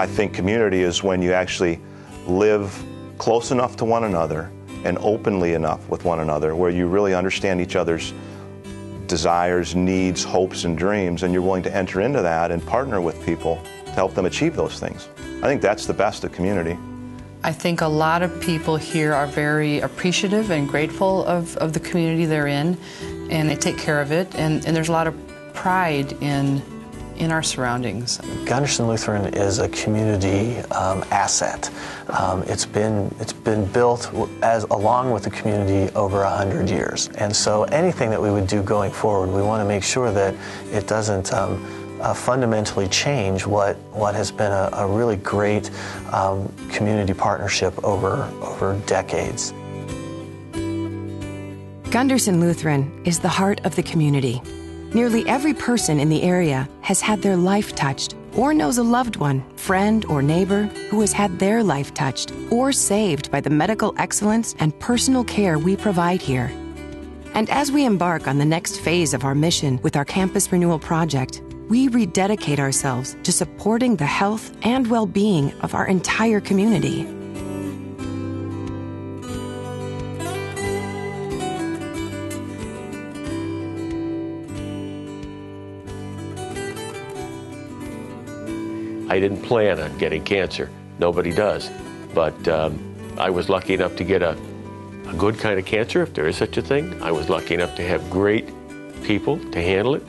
I think community is when you actually live close enough to one another and openly enough with one another where you really understand each other's desires, needs, hopes, and dreams, and you're willing to enter into that and partner with people to help them achieve those things. I think that's the best of community. I think a lot of people here are very appreciative and grateful of the community they're in, and they take care of it, and there's a lot of pride in our surroundings. Gundersen Lutheran is a community asset. It's been built along with the community over 100 years, and so anything that we would do going forward, we want to make sure that it doesn't fundamentally change what has been a really great community partnership over decades. Gundersen Lutheran is the heart of the community. Nearly every person in the area has had their life touched or knows a loved one, friend, or neighbor who has had their life touched or saved by the medical excellence and personal care we provide here. And as we embark on the next phase of our mission with our Campus Renewal project, we rededicate ourselves to supporting the health and well-being of our entire community. I didn't plan on getting cancer. Nobody does. But I was lucky enough to get a good kind of cancer, if there is such a thing. I was lucky enough to have great people to handle it.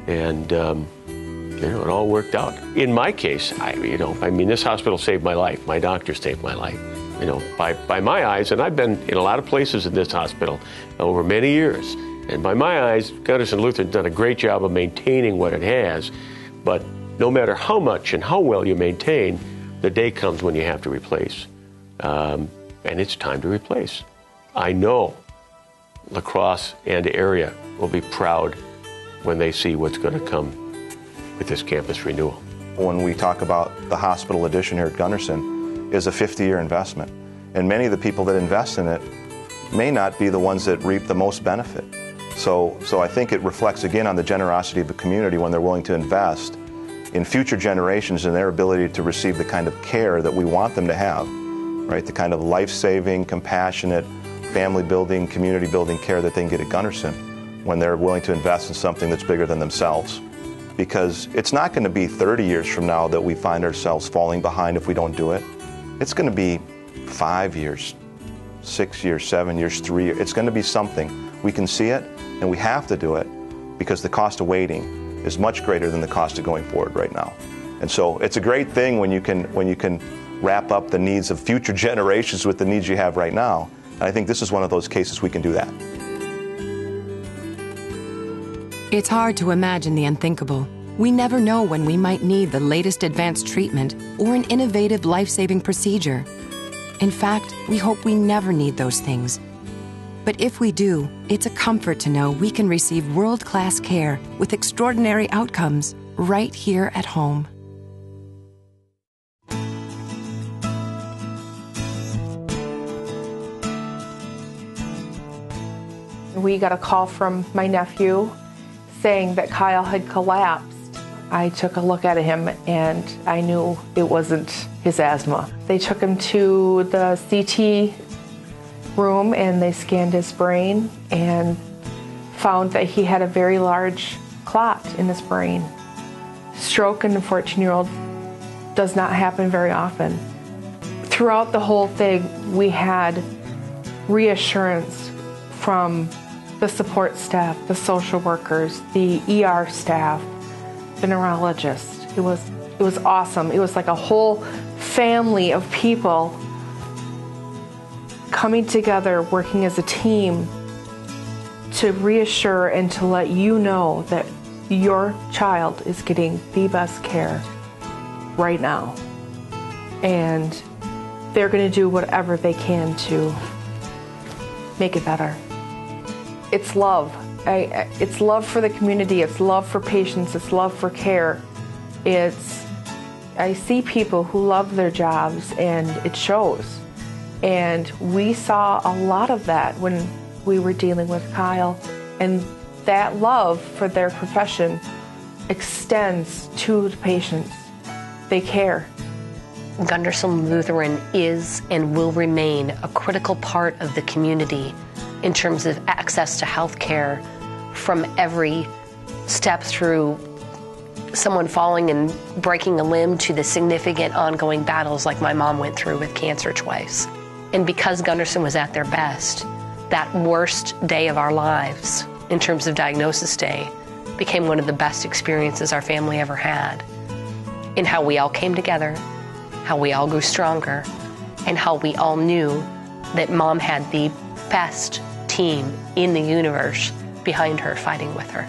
And it all worked out. In my case, this hospital saved my life. My doctor saved my life. By my eyes, and I've been in a lot of places in this hospital over many years. And by my eyes, Gundersen Lutheran's done a great job of maintaining what it has. But no matter how much and how well you maintain, the day comes when you have to replace. And it's time to replace. I know La Crosse and area will be proud when they see what's going to come with this campus renewal. When we talk about the hospital addition here at Gundersen, is a 50-year investment. And many of the people that invest in it may not be the ones that reap the most benefit. So I think it reflects again on the generosity of the community when they're willing to invest in future generations and their ability to receive the kind of care that we want them to have, right? The kind of life-saving, compassionate, family-building, community-building care that they can get at Gundersen when they're willing to invest in something that's bigger than themselves. Because it's not going to be 30 years from now that we find ourselves falling behind if we don't do it. It's going to be 5 years, 6 years, 7 years, 3 years. It's going to be something. We can see it, and we have to do it because the cost of waiting is much greater than the cost of going forward right now. And so it's a great thing when you can wrap up the needs of future generations with the needs you have right now. And I think this is one of those cases we can do that. It's hard to imagine the unthinkable. We never know when we might need the latest advanced treatment or an innovative life-saving procedure. In fact, we hope we never need those things. But if we do, it's a comfort to know we can receive world-class care with extraordinary outcomes right here at home. We got a call from my nephew saying that Kyle had collapsed. I took a look at him and I knew it wasn't his asthma. They took him to the CT room and they scanned his brain and found that he had a very large clot in his brain. Stroke in a 14-year-old does not happen very often. Throughout the whole thing, we had reassurance from the support staff, the social workers, the ER staff, the neurologist. It was awesome. It was like a whole family of people coming together, working as a team to reassure and to let you know that your child is getting the best care right now. And they're going to do whatever they can to make it better. It's love. It's love for the community. It's love for patients. It's love for care. I see people who love their jobs and it shows. And we saw a lot of that when we were dealing with Kyle. And that love for their profession extends to the patients. They care. Gundersen Lutheran is and will remain a critical part of the community in terms of access to health care, from every step through someone falling and breaking a limb to the significant ongoing battles like my mom went through with cancer twice. And because Gundersen was at their best, that worst day of our lives in terms of diagnosis day became one of the best experiences our family ever had, in how we all came together, how we all grew stronger, and how we all knew that Mom had the best team in the universe behind her fighting with her.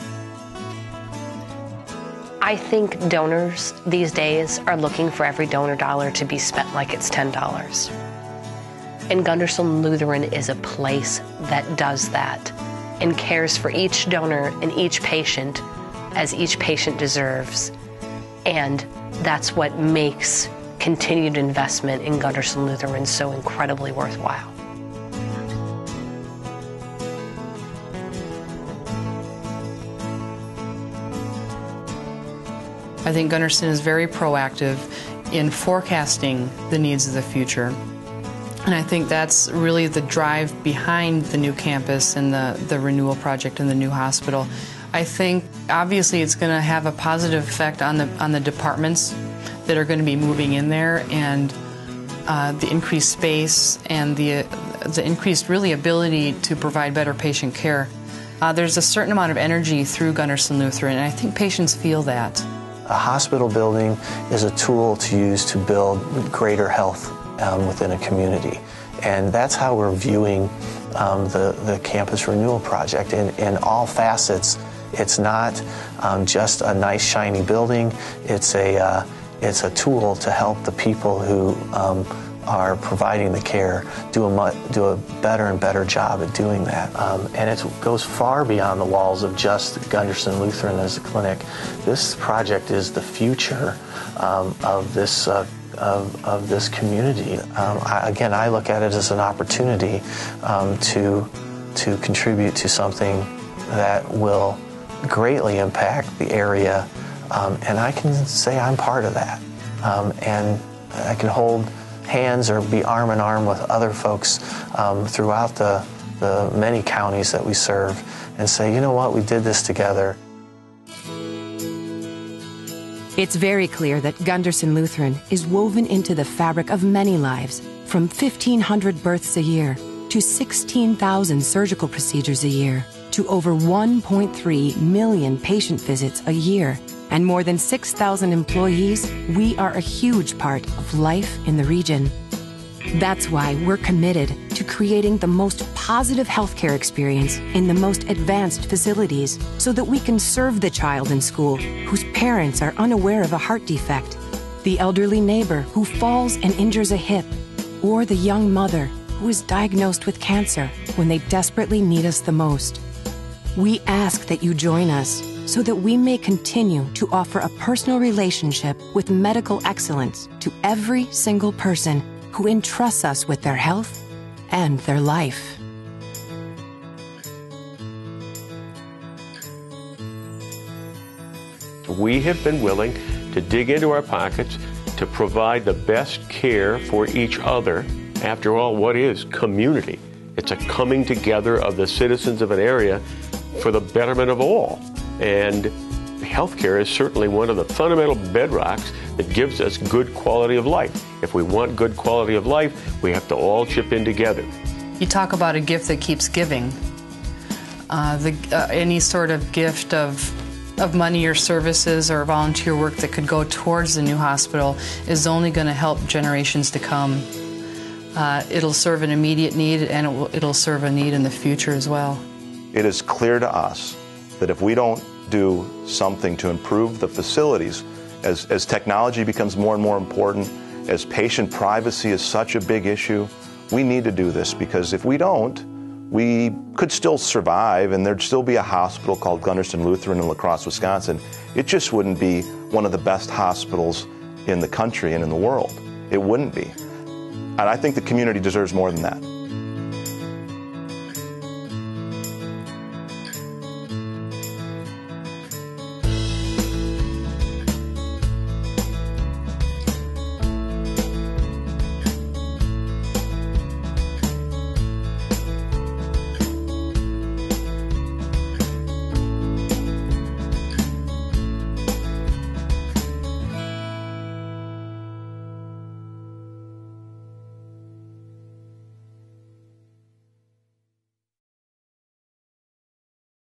I think donors these days are looking for every donor dollar to be spent like it's $10. And Gundersen Lutheran is a place that does that and cares for each donor and each patient as each patient deserves. And that's what makes continued investment in Gundersen Lutheran so incredibly worthwhile. I think Gundersen is very proactive in forecasting the needs of the future. And I think that's really the drive behind the new campus and the renewal project and the new hospital. I think obviously it's going to have a positive effect on the departments that are going to be moving in there, and the increased space and the increased really ability to provide better patient care. There's a certain amount of energy through Gundersen Lutheran, and I think patients feel that. A hospital building is a tool to use to build greater health within a community. And that's how we're viewing the Campus Renewal project in all facets. It's not just a nice shiny building. It's a tool to help the people who are providing the care do a better and better job at doing that. And it goes far beyond the walls of just Gundersen Lutheran as a clinic. This project is the future of this community. I look at it as an opportunity to contribute to something that will greatly impact the area, and I can say I'm part of that. And I can hold hands or be arm in arm with other folks throughout the many counties that we serve and say, you know what, we did this together. It's very clear that Gundersen Lutheran is woven into the fabric of many lives, from 1,500 births a year to 16,000 surgical procedures a year to over 1.3 million patient visits a year and more than 6,000 employees. We are a huge part of life in the region. That's why we're committed to creating the most positive healthcare experience in the most advanced facilities so that we can serve the child in school whose parents are unaware of a heart defect, the elderly neighbor who falls and injures a hip, or the young mother who is diagnosed with cancer when they desperately need us the most. We ask that you join us so that we may continue to offer a personal relationship with medical excellence to every single person who entrusts us with their health and their life. We have been willing to dig into our pockets to provide the best care for each other. After all, what is community? It's a coming together of the citizens of an area for the betterment of all. And healthcare is certainly one of the fundamental bedrocks that gives us good quality of life. If we want good quality of life, we have to all chip in together. You talk about a gift that keeps giving. Any sort of gift of money or services or volunteer work that could go towards the new hospital is only going to help generations to come. It'll serve an immediate need, and it'll serve a need in the future as well. It is clear to us that if we don't do something to improve the facilities, as technology becomes more and more important, as patient privacy is such a big issue, we need to do this, because if we don't, we could still survive and there'd still be a hospital called Gundersen Lutheran in La Crosse, Wisconsin. It just wouldn't be one of the best hospitals in the country and in the world. It wouldn't be. And I think the community deserves more than that.